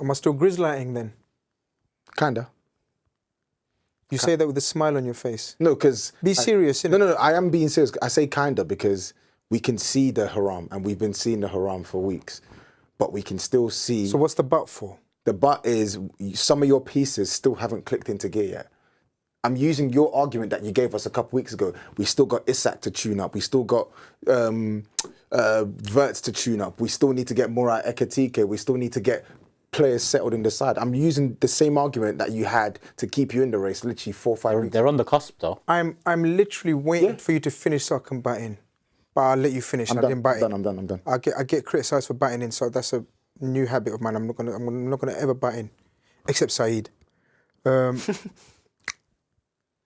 Am I still grizzlying then? Kinda. You say that with a smile on your face. No, because... Be serious, innit? No, I am being serious. I say kinda because we can see the haram, and we've been seeing the haram for weeks, but we can still see... So what's the but for? The but is some of your pieces still haven't clicked into gear yet. I'm using your argument that you gave us a couple weeks ago. We still got Isak to tune up. We still got Verts to tune up. We still need to get more out of Ekatike. We still need to get players settled in the side. I'm using the same argument that you had to keep you in the race literally 4 or 5 weeks. They're on the cusp though. I'm literally waiting for you to finish so I can butt in. But I'll let you finish. I'm done. I'm done. I get criticised for batting in, so that's a new habit of mine. I'm not gonna ever bat in, except SAEED.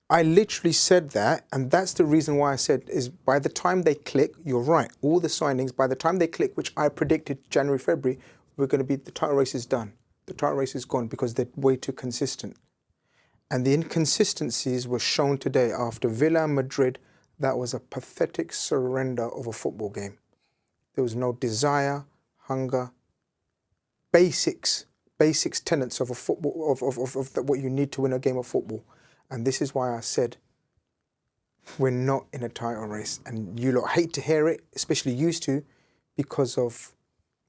I literally said that, and that's the reason why I said is by the time they click, you're right. All the signings, by the time they click, which I predicted January, February, we're going to be, the title race is done. The title race is gone because they're way too consistent. And the inconsistencies were shown today after Villa and Madrid. That was a pathetic surrender of a football game. There was no desire, hunger, basics tenets of a football, of what you need to win a game of football. And this is why I said we're not in a title race. And you lot hate to hear it, especially used to, because of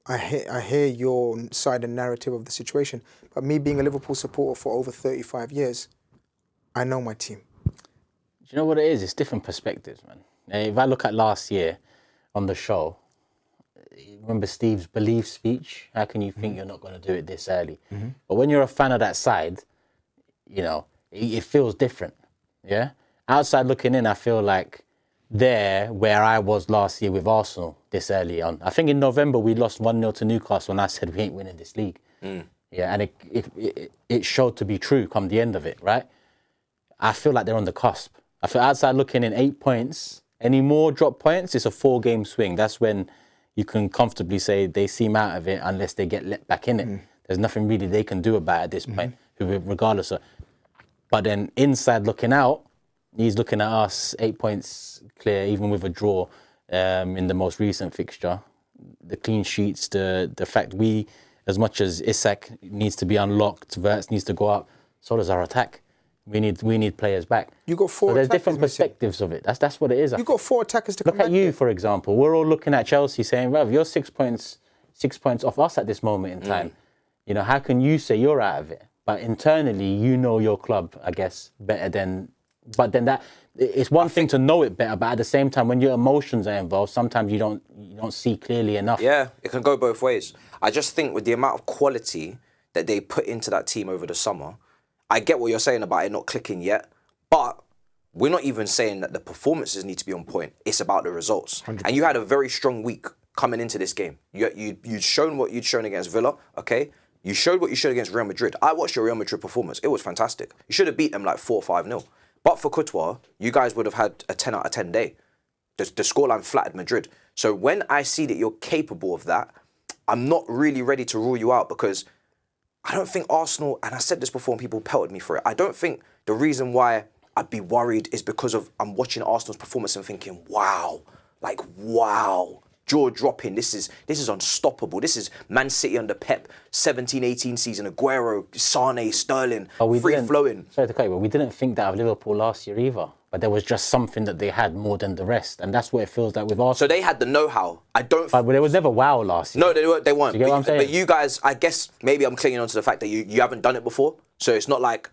I hear your side and narrative of the situation. But me being a Liverpool supporter for over 35 years, I know my team. Do you know what it is? It's different perspectives, man. If I look at last year on the show, remember Steve's belief speech? How can you think you're not going to do it this early? But when you're a fan of that side, you know, it feels different, yeah? Outside looking in, I feel like they're where I was last year with Arsenal this early on. I think in November we lost 1-0 to Newcastle and I said we ain't winning this league. Yeah, and it showed to be true come the end of it, right? I feel like they're on the cusp. I feel outside looking in 8 points, any more drop points, it's a 4-game swing. That's when you can comfortably say they seem out of it unless they get let back in it. There's nothing really they can do about it at this point, regardless of... But then inside looking out, he's looking at us 8 points clear, even with a draw in the most recent fixture. The clean sheets, the fact we, as much as Isak needs to be unlocked, Verts needs to go up, so does our attack. We need players back. You got 4 so there's attackers different perspectives of it. That's what it is. You got 4 attackers to come Look at back you, there. for example. We're all looking at Chelsea saying, Rav, you're 6 points off us at this moment in time. You know, how can you say you're out of it? But internally, you know your club, I guess, better than... But then that... It's one thing to know it better, but at the same time, when your emotions are involved, sometimes you don't see clearly enough. Yeah, it can go both ways. I just think with the amount of quality that they put into that team over the summer, I get what you're saying about it not clicking yet, but we're not even saying that the performances need to be on point. It's about the results. 100%. And you had a very strong week coming into this game. You'd shown what you'd shown against Villa, okay? You showed what you showed against Real Madrid. I watched your Real Madrid performance. It was fantastic. You should have beat them like 4 or 5-0. But for Courtois, you guys would have had a 10 out of 10 day. The scoreline flattered Madrid. So when I see that you're capable of that, I'm not really ready to rule you out because I don't think Arsenal, and I said this before and people pelted me for it, I don't think the reason why I'd be worried is because of I'm watching Arsenal's performance and thinking, wow, like, wow. Jaw dropping, this is unstoppable. This is Man City under Pep, 17-18 season, Aguero, Sane, Sterling, free-flowing. Sorry to cut you, but we didn't think that of Liverpool last year either. But there was just something that they had more than the rest. And that's what it feels like with Arsenal. So they had the know-how. But there was never wow last year. No, they weren't. Do you get what I'm saying? But you guys, I guess, maybe I'm clinging on to the fact that you haven't done it before. So it's not like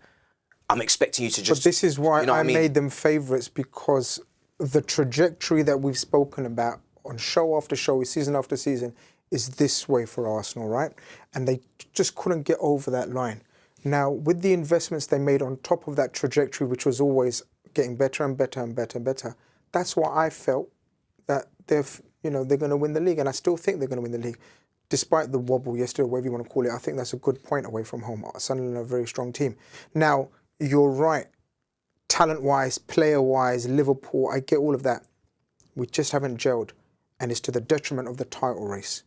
I'm expecting you to just... But this is why I made them favourites, because the trajectory that we've spoken about on show after show, season after season, is this way for Arsenal, right? And they just couldn't get over that line. Now, with the investments they made on top of that trajectory, which was always getting better and better and better and better, that's why I felt that they're going to win the league. And I still think they're going to win the league. Despite the wobble yesterday, whatever you want to call it, I think that's a good point away from home. Sunderland are a very strong team. Now, you're right. Talent-wise, player-wise, Liverpool, I get all of that. We just haven't gelled. And it's to the detriment of the title race.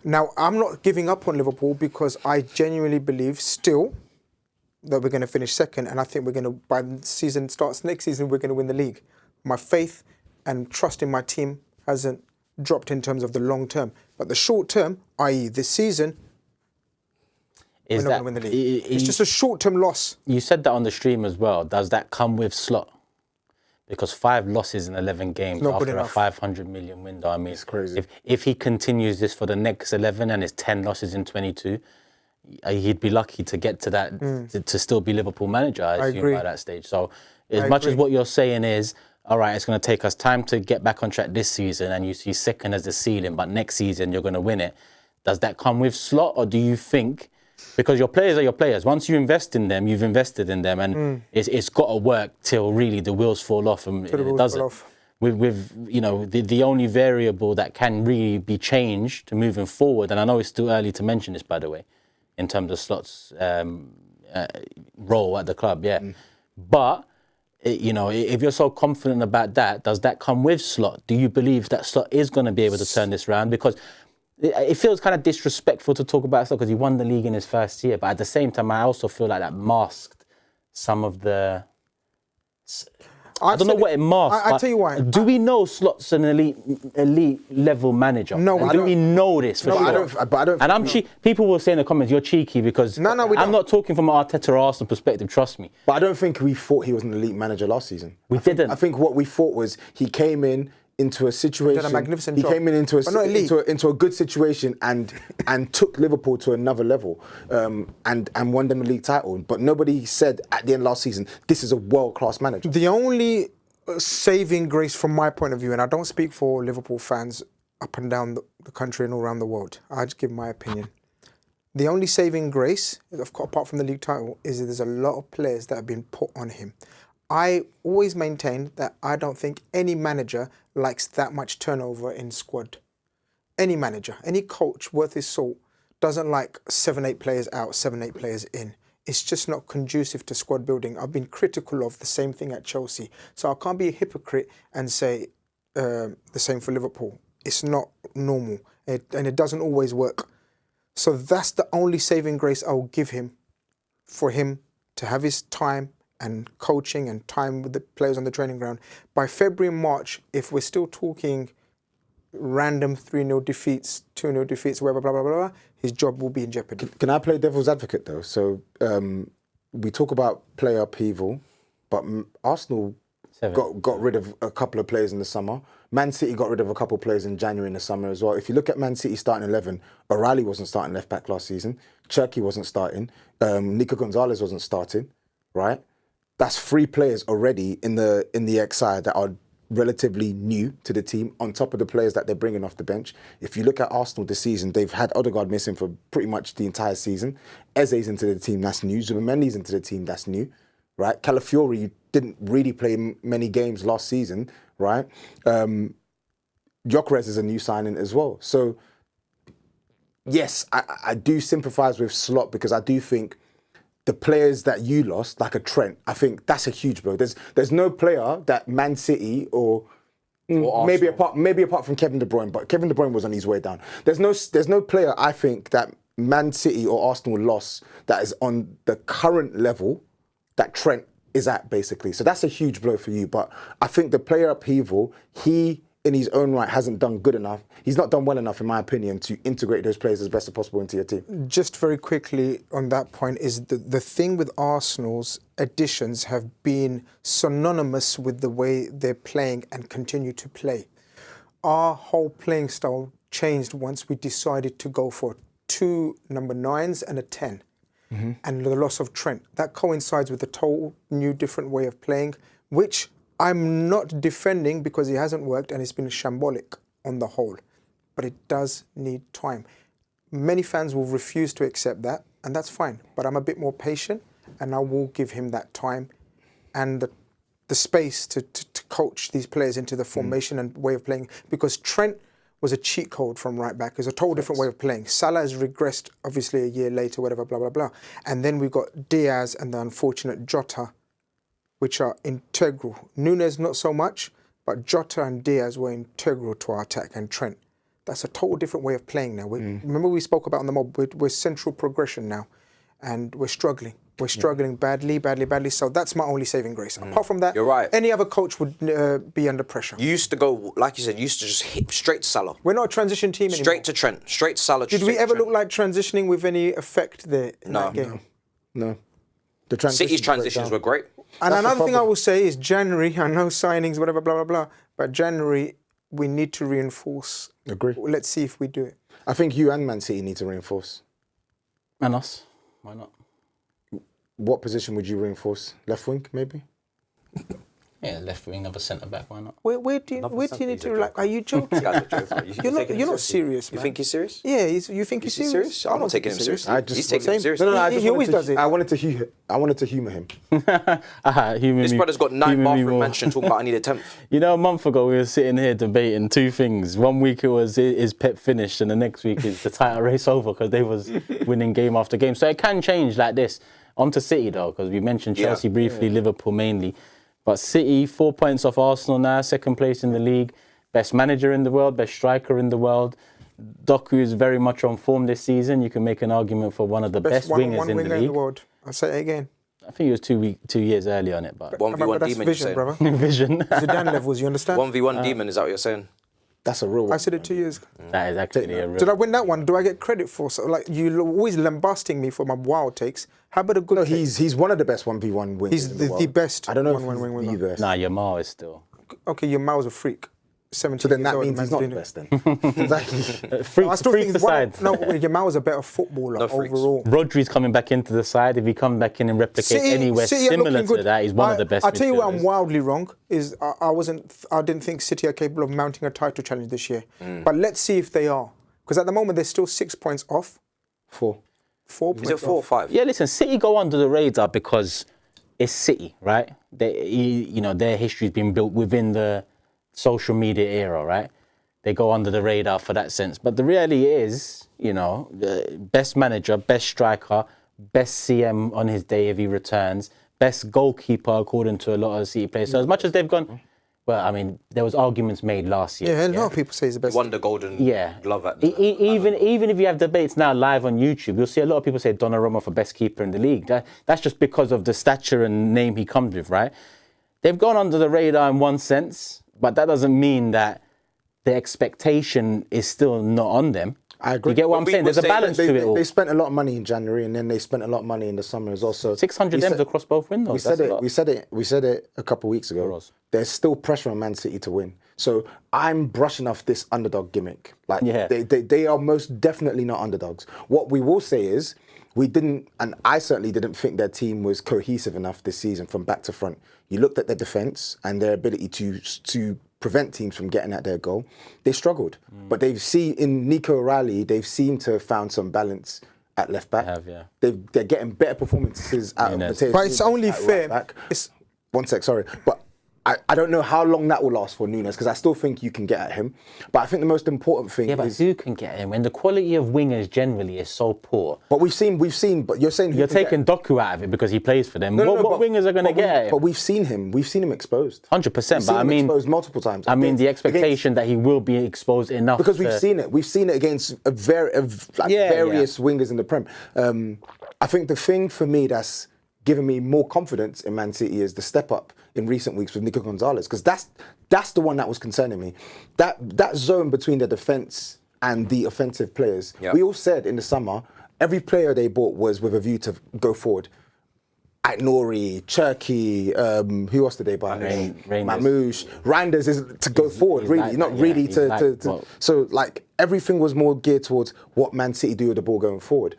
Now, I'm not giving up on Liverpool because I genuinely believe still that we're going to finish second, and I think we're going to, by the season starts next season, we're going to win the league. My faith and trust in my team hasn't dropped in terms of the long term. But the short term, i.e. this season... Is we're not going to win the league. It's just a short-term loss. You said that on the stream as well. Does that come with slot? Because 5 losses in 11 games after a 500 million window. I mean, it's crazy. If he continues this for the next 11 and it's 10 losses in 22, he'd be lucky to get to that, to still be Liverpool manager, I assume, by that stage. So as much as what you're saying is, all right, it's going to take us time to get back on track this season and you see second as the ceiling, but next season you're going to win it. Does that come with slot, or do you think, because your players are your players, once you invest in them, you've invested in them, and it's got to work till really the wheels fall off, and it doesn't. With you know, the only variable that can really be changed to moving forward, and I know it's too early to mention this, by the way, in terms of Slot's role at the club, but you know, if you're so confident about that, does that come with Slot? Do you believe that Slot is going to be able to turn this round? Because it feels kind of disrespectful to talk about Slot because he won the league in his first year, but at the same time, I also feel like that masked some of the... I don't know what it masks. I tell you why. Do we know Slot's an elite level manager? No, we do we know this for sure? But I don't. And I'm people will say in the comments, you're cheeky because we I'm don't. not talking from an Arteta or Arsenal perspective, trust me. But I don't think we thought he was an elite manager last season. We didn't. I think what we thought was he came in into a situation. Did a magnificent he job. came in into a good situation and took Liverpool to another level and won them the league title. But nobody said at the end of last season, this is a world-class manager. The only saving grace from my point of view, and I don't speak for Liverpool fans up and down the country and all around the world, I just give my opinion. The only saving grace, apart from the league title, is that there's a lot of players that have been put on him. I always maintain that I don't think any manager likes that much turnover in squad. Any manager, any coach worth his salt doesn't like 7-8 players out, 7-8 players in. It's just not conducive to squad building. I've been critical of the same thing at Chelsea. So I can't be a hypocrite and say the same for Liverpool. It's not normal and it doesn't always work. So that's the only saving grace I will give him, for him to have his time and coaching and time with the players on the training ground. By February and March, if we're still talking random 3-0 defeats, 2-0 defeats, whatever, blah, blah, blah, blah, his job will be in jeopardy. Can I play devil's advocate though? So we talk about player upheaval, but Arsenal got rid of a couple of players in the summer. Man City got rid of a couple of players in January in the summer as well. If you look at Man City starting 11, O'Reilly wasn't starting left back last season. Cherki wasn't starting. Nico Gonzalez wasn't starting, right? That's 3 players already in the XI that are relatively new to the team, on top of the players that they're bringing off the bench. If you look at Arsenal this season, they've had Odegaard missing for pretty much the entire season. Eze's into the team, that's new. Zubimendi's into the team, that's new, right? Calafiori didn't really play many games last season, right? Gyökeres is a new signing as well. So, yes, I do sympathise with Slot because I do think the players that you lost, like a Trent, I think that's a huge blow. There's no player that Man City or maybe apart from Kevin De Bruyne, but Kevin De Bruyne was on his way down. There's no player I think that Man City or Arsenal lost that is on the current level that Trent is at, basically. So that's a huge blow for you. But I think the player upheaval, he in his own right hasn't done good enough. He's not done well enough, in my opinion, to integrate those players as best as possible into your team. Just very quickly on that point is the thing with Arsenal's additions have been synonymous with the way they're playing and continue to play. Our whole playing style changed once we decided to go for 2 number 9s and a 10. And the loss of Trent. That coincides with a total new different way of playing, which I'm not defending because it hasn't worked and it's been shambolic on the whole. But it does need time. Many fans will refuse to accept that, and that's fine. But I'm a bit more patient, and I will give him that time and the space to coach these players into the formation and way of playing. Because Trent was a cheat code from right back. It's a total different way of playing. Salah has regressed, obviously, a year later, whatever, blah, blah, blah. And then we've got Diaz and the unfortunate Jota, which are integral. Núñez, not so much, but Jota and Diaz were integral to our attack, and Trent. That's a total different way of playing now. Remember we spoke about on the mob, we're central progression now, and we're struggling. We're struggling badly. So that's my only saving grace. Apart from that, You're right. any other coach would be under pressure. You used to go, like you said, you used to just hit straight to Salah. We're not a transition team anymore. Straight to Trent. Straight to Salah. Did we ever look like transitioning with any effect there in No. that game? No. The transitions City's transitions were great. And That's the another thing I problem. will say is January, I know signings, whatever, blah, blah, blah, but January, we need to reinforce. Agree. Let's see if we do it. I think you and Man City need to reinforce. And us. Why not? What position would you reinforce? Left wing, maybe? Yeah, left wing, another centre back. Why not? Where do you need to, like, are you joking? You're not serious, man. You think he's serious? Yeah, you think he's serious? I'm not taking him seriously. I just He's taking him seriously. No, I He just always does it. I wanted to humour him. This brother's got 9 bathroom mansion talking about I need a 10th. You know, a month ago we were sitting here debating two things. One week it was is Pep finished, and the next week is the title race over because they was winning game after game. So it can change like this. On to City though, because we mentioned Chelsea briefly, Liverpool mainly. But City, 4 points off Arsenal now, second place in the league. Best manager in the world, best striker in the world. Doku is very much on form this season. You can make an argument for one of the best wingers in the league. world. I'll say it again. I think it was 2 years early on it, but 1v1 That's demon, vision, you're brother. saying. vision. Zidane levels, you understand? 1v1 demon, is that what you're saying? That's a real one. I said it 2 years ago. That is actually a real. Did I win that one? Do I get credit for? So, like, you're always lambasting me for my wild takes. How about a good No, take? he's one of the best 1v1 wingers. He's in the world. best I don't know 1v1 if winger. he's the best. Nah, Yamal is still. Okay, your Mao's a freak. 17 So then years that old, mean man's he's not doing the it. best then. Exactly. Freak, I still freak think aside. Yamal's a better footballer No freaks. overall. Rodri's coming back into the side. If he comes back in and replicates anywhere City are similar looking to good. that, he's one of the best. I tell you where I'm midfielders. wildly wrong is I didn't think City are capable of mounting a title challenge this year. But let's see if they are, because at the moment they're still 6 points off. 4. 4 Is points it 4 or off. 5? Yeah, listen, City go under the radar because it's City, right? Their history's been built within the social media era, right? They go under the radar for that sense. But the reality is, the best manager, best striker, best CM on his day if he returns, best goalkeeper according to a lot of City players. So as much as they've gone, well, I mean, there was arguments made last year. Yeah, a lot of people say he's the best. Won the golden glove at Even if you have debates now live on YouTube, you'll see a lot of people say Donnarumma for best keeper in the league. That's just because of the stature and name he comes with, right? They've gone under the radar in one sense, but that doesn't mean that the expectation is still not on them. I agree. You get what I'm saying? There's a balance to it all. They spent a lot of money in January, and then they spent a lot of money in the summer as well. So 600 M's across both windows. We said it a couple of weeks ago. There's still pressure on Man City to win. So I'm brushing off this underdog gimmick. Like they are most definitely not underdogs. What we will say is we didn't, and I certainly didn't think their team was cohesive enough this season from back to front. You looked at their defence and their ability to prevent teams from getting at their goal. They struggled, but they've seen in Nico O'Reilly, they've seemed to have found some balance at left back. They're getting better performances out of Matthias. But it's only fair. Right back. One sec, sorry, but I don't know how long that will last for Nunes, because I still think you can get at him. But I think the most important thing but is... who can get him when the quality of wingers generally is so poor? But we've seen, but you're saying... You're taking Doku out of it because he plays for them. What wingers are going to get at him? But we've seen him exposed. 100%, but I mean... exposed multiple times. I mean, the expectation that he will be exposed enough because we've seen it. We've seen it against various wingers in the Prem. I think the thing for me that's given me more confidence in Man City is the step up in recent weeks with Nico Gonzalez, because that's the one that was concerning me. That zone between the defence and the offensive players. We all said in the summer, every player they bought was with a view to go forward. Nori, Cherki, who else did they buy? Mamouche. Reinders is to go forward, really, not really to. So, like, everything was more geared towards what Man City do with the ball going forward.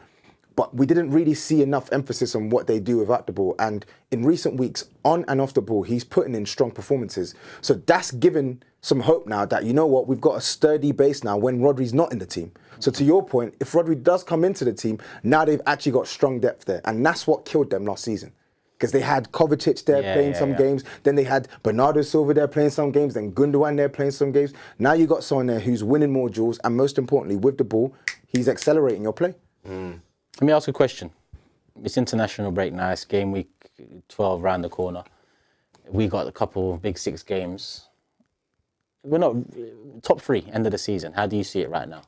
But we didn't really see enough emphasis on what they do without the ball. And in recent weeks, on and off the ball, he's putting in strong performances. So that's given some hope now that, you know what, we've got a sturdy base now when Rodri's not in the team. So to your point, if Rodri does come into the team, now they've actually got strong depth there. And that's what killed them last season. Because they had Kovacic there playing some games, then they had Bernardo Silva there playing some games, then Gundogan there playing some games. Now you got someone there who's winning more duels, and most importantly, with the ball, he's accelerating your play. Let me ask a question. It's international break now. It's game week 12 round the corner. We got a couple big 6 games. We're not top 3 end of the season. How do you see it right now?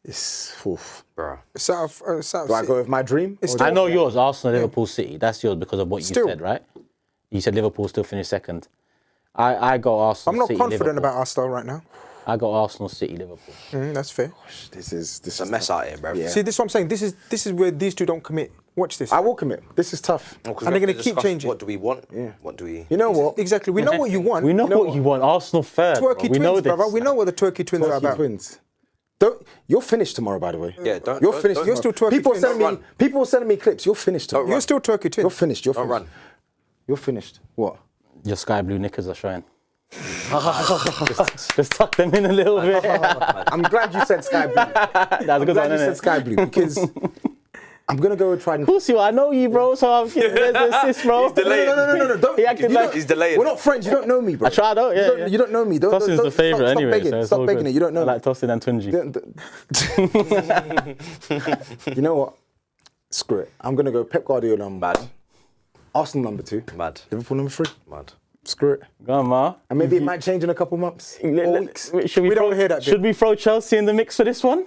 It's oof. Bro. South Do I go with my dream? It's Or still- I know yours, Arsenal, Liverpool, City. That's yours because of what you Still. said, right? You said Liverpool still finish second. I go Arsenal, I'm not City, confident Liverpool. about Arsenal right now. I go Arsenal, City, Liverpool. That's fair. this is It's a mess out here, bro. Yeah. See, this is what I'm saying. This is where these two don't commit. Watch this. I will commit. This is tough. Because And they're we have gonna to keep discuss changing. What do we want? Yeah. What do we... You know what? Exactly. We know what you want. We know what you want. Arsenal third. bro. Twerky we know twins, this. brother. We know what the Twerky twins are Twerky about. twins. You're finished tomorrow, by the way. Yeah, don't... You're don't- finished. don't- You're still Twerky People twins. sending Don't me. run. People sending me clips. You're finished tomorrow. You're still Twerky twins. You're finished. You're Don't finished. run. You're finished. What? Your sky blue knickers are showing. just tuck them in a little bit. I'm glad you said sky blue. That's a I'm good glad one, you said innit? sky blue because I'm gonna go and try and. Of course you are. I know you, bro. So I'm kidding. There's the assist, bro. He's delaying. No. Don't. He acted you like- don't- He's delaying. We're not friends. You don't know me, bro. I tried out, yeah. You don't know me. Don't, Tossing's don't, the favourite stop anyway. Begging. So it's Stop all begging good. it. You don't know I me. like Tossing and Tunji. You know what? Screw it. I'm gonna go Pep Guardiola number Mad. 1. Arsenal number 2. Mad. Liverpool number 3. Mad. Screw it. Go on, Ma. And maybe it might change in a couple months or weeks. Should we, We don't throw, hear that bit. Should we throw Chelsea in the mix for this one?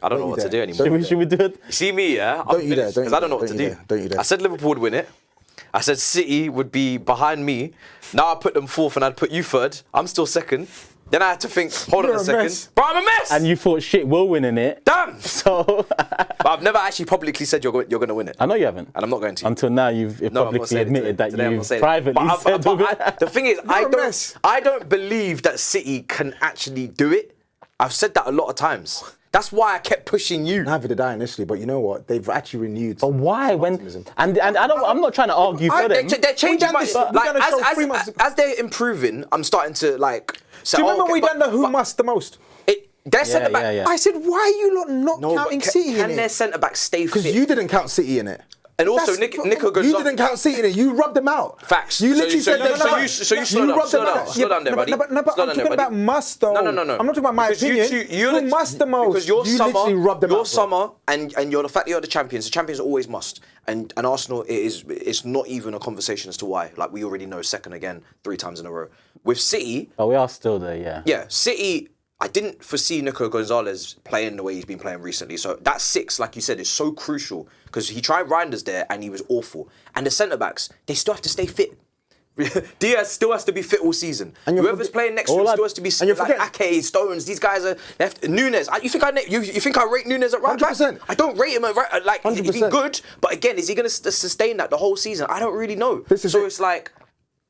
I don't know you what to dare. do Don't anymore. you Should we do it? You see me, yeah? Don't you dare, don't Because you I don't know dare, what to don't you do. dare, don't you dare. I said Liverpool would win it. I said City would be behind me. Now I put them fourth and I'd put you third. I'm still second. Then I had to think, hold on You're a a second. mess. But I'm a mess! And you thought shit, we're winning it. Damn! So But I've never actually publicly said you're going to win it. I know you haven't. And I'm not going to. Until now, you've No, I'm not publicly saying it admitted today. that Today I'm not you've saying it. privately But said. the thing is, a mess. I don't believe that City can actually do it. I've said that a lot of times. That's why I kept pushing you. Neither did I initially, but you know what? They've actually renewed. But why? When and I don't. I'm not trying to argue for them. They're changing done my this- like we done a show 3 months ago. as they're improving. I'm starting to like. Say, Do you remember okay, we but- done the who but must the most? Their centre back. yeah. I said, why are you lot not No, but counting City can in their it? centre back stay Because fit? you didn't count City in it. And also, That's- Nico goes You up. didn't count City in it. You rubbed them out. Facts. You literally said that. so you slow down. rubbed Slow them down. out. Slow down there, buddy. No, but Slow I'm down talking there, about buddy. must though. No. I'm not talking about my Because opinion. you're Who must the most? Because your You summer, literally rubbed them your out, bro. summer, and you're the fact that you're the champions. The champions always must. And Arsenal, it's not even a conversation as to why. Like we already know, second again, 3 times in a row. With City, But we are still there, yeah. yeah, City. I didn't foresee Nico Gonzalez playing the way he's been playing recently. So that 6, like you said, is so crucial because he tried Reinders there and he was awful. And the centre backs, they still have to stay fit. Diaz still has to be fit all season. And you're Whoever's playing next to all him that- still has to be and you're like forgetting- Ake, Stones. These guys are left. Nunes. You think I rate Nunes at right back? 100%. I don't rate him at right. Like he's 100%. good, but again, is he going to sustain that the whole season? I don't really know. This is so it. it's like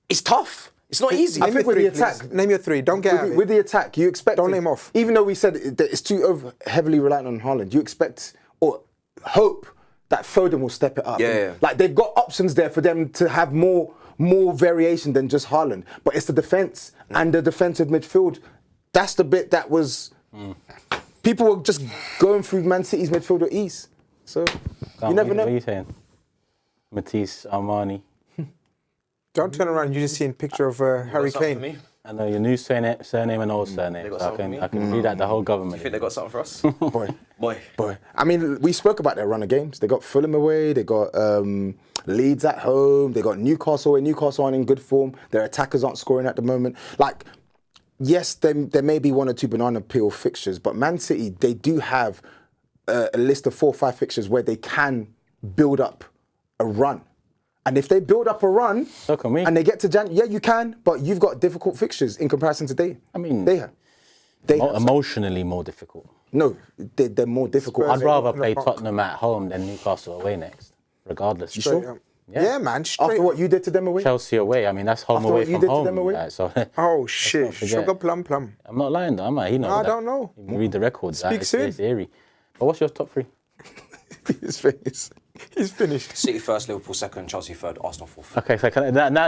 it's tough. It's not easy. I think with the attack, Please. Name your 3. Don't get out of with it. the attack, you expect. Don't name off. Even though we said that it's too heavily reliant on Haaland, you expect or hope that Foden will step it up. Yeah. Like they've got options there for them to have more variation than just Haaland. But it's the defense and the defensive midfield. That's the bit that was. People were just going through Man City's midfield with ease. So you never What are know. you saying? Matisse, Armani. Don't turn around. You're just seeing a picture of Harry Kane. I know your new surname and old surname. got So something for I can read out the whole government. You think they got something for us? Boy. I mean, we spoke about their run of games. They got Fulham away. They got Leeds at home. They got Newcastle away. Newcastle aren't in good form. Their attackers aren't scoring at the moment. Like, yes, there may be 1 or 2 banana peel fixtures, but Man City, they do have a list of 4 or 5 fixtures where they can build up a run. And if they build up a run, So can we. and they get to January, yeah, you can, but you've got difficult fixtures in comparison to they. I mean, they have. They have. Emotionally more difficult. No, they're more difficult. Spurs I'd rather in the play park. Tottenham at home than Newcastle away next, regardless. You sure? Yeah, man. Straight After what you did to them away? Chelsea away. I mean, that's home After away what you from did to home. them away? Like, so Oh shit! forget. Sugar plum. I'm not lying though, am I? He knows I that. don't know. You can read the records. Speak soon. It's eerie. But what's your top 3? His face. He's finished. City first, Liverpool second, Chelsea third, Arsenal fourth. Okay, so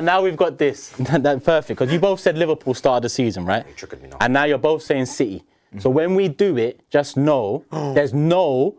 now we've got this. That's perfect, because you both said Liverpool started the season, right? You triggered me now. And now you're both saying City. So when we do it, just know there's no.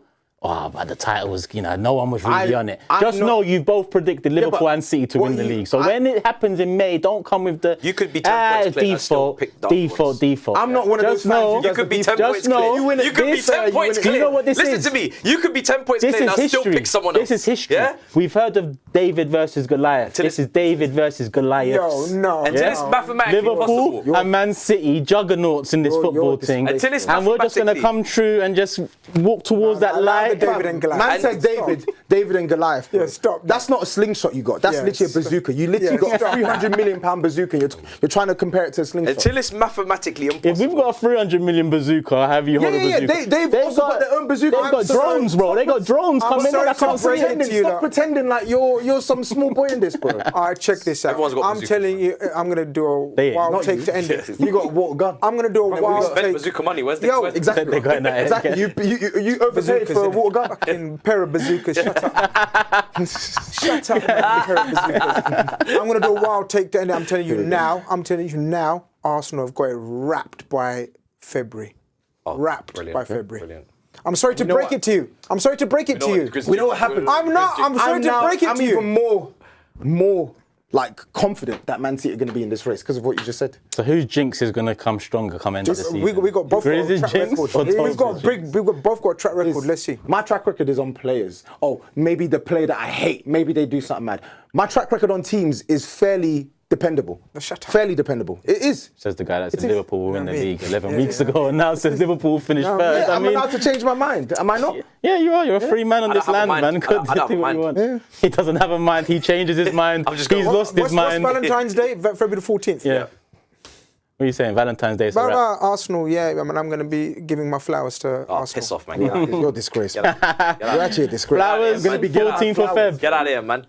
Oh, but the title was, no one was really on it. Just know you've both predicted Liverpool but and City to what win the you- league. So when it happens in May, don't come with the. You could be 10 points clear and still pick Dark Horse. Default. I'm not one of those Just fans know. who does You could be 10 just points know clear. You win it. You could be this, 10 points do clear. you know what this Listen is? to me. You could be 10 points This clear is and I still history. pick someone else. This is history. Yeah? We've heard of David versus Goliath. This is David versus Goliath. Yo, no. Until it's mathematically Liverpool possible. and Man City, juggernauts in this football thing. Until it's and we're just going to mathematically- come true and just walk towards that light. David and Goliath. Man said David and Goliath. Bro. Yeah, stop. That's not a slingshot you got. That's Yeah, literally a stop. bazooka. You literally Yeah, got a stop. £300 million bazooka. You're trying to compare it to a slingshot. Until it's mathematically impossible. If we've got a 300 million bazooka, I'll have you hold a bazooka. They've also got their own bazooka. They've got drones, bro. They got drones coming in. sorry I to can't break see it it. to you, Stop though. pretending like you're some small boy in this, bro. All right, check this out. Everyone's got I'm bazookas. telling you, I'm gonna do a They ain't. wild Not take you. to end it. You got a water gun. I'm gonna do a We wild spent take. bazooka money. Where's the Yo, where's the- Exactly. They got in that Exactly. head. You overpaid for a water gun. Fucking pair of bazookas. Shut up. Shut up. Man, pair of bazookas. I'm gonna do a wild take to end it. I'm telling you now. Arsenal have got it wrapped by February. Wrapped brilliant. by February. Brilliant. I'm sorry to break it to you. I'm sorry to break it to you. We know what happened. I'm sorry to break it I'm to you. even more like confident that Man City are going to be in this race because of what you just said. So whose jinx is going to come stronger come end of the season? We got both got a Grizz's track jinx record. or We've got Tob's? both got a track record. Let's see. My track record is on players. Oh, maybe the player that I hate, maybe they do something mad. My track record on teams is fairly dependable. Shut up. Fairly dependable. It is. Says the guy that said is. Liverpool will win the I mean, league 11 weeks ago, and now says Liverpool finished first. Yeah, I I'm mean, allowed to change my mind. Am I not? yeah, you are. You're a free man on I this don't have land, a mind. man. Could I don't have do a what you mind. want. He doesn't have a mind. He changes his mind. I'm just He's going- lost his What's mind. Valentine's Day? February the 14th. Yeah. What are you saying? Valentine's Day. But about Arsenal, yeah, I mean, I'm going to be giving my flowers to Oh, Arsenal. piss off, man. Get out of here. You're a disgrace. You're actually a disgrace. Flowers, I'm gonna be getting out 14th of flowers. Feb. Get out of here, man.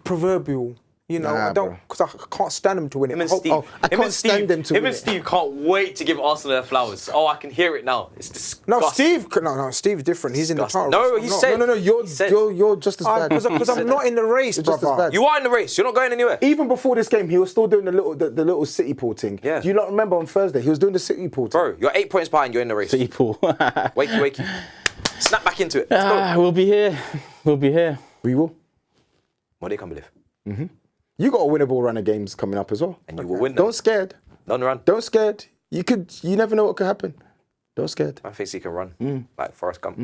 Proverbial. You know, Nah, I don't, bro. because I can't stand them to win it. Him and I hope- Steve. I him can't and stand Steve, them to him win and it. Steve can't wait to give Arsenal their flowers. Oh, I can hear it now. It's disgusting. No, Steve's different. He's in the Disgusting. title. No, I'm he not. said- No, He said- you're just as bad. Because I'm not in the race, You're just as brother. bad. You are in the race. You're not going anywhere. Even before this game, he was still doing the little City pool thing. Yeah. Do you not remember on Thursday? He was doing the City pool thing. Bro, you're 8 points behind. You're in the race. People. Wakey. Snap back into it. Let's go. We'll be here. We'll be here. We will. What they can't believe. You got a winnable run of games coming up as well. And you will win them. Don't scared. Don't run. Don't scared. You never know what could happen. Don't scared. Man thinks he can run. Like Forrest Gump.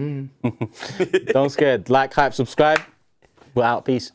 Don't scared. Like, hype, subscribe. We're out. Peace.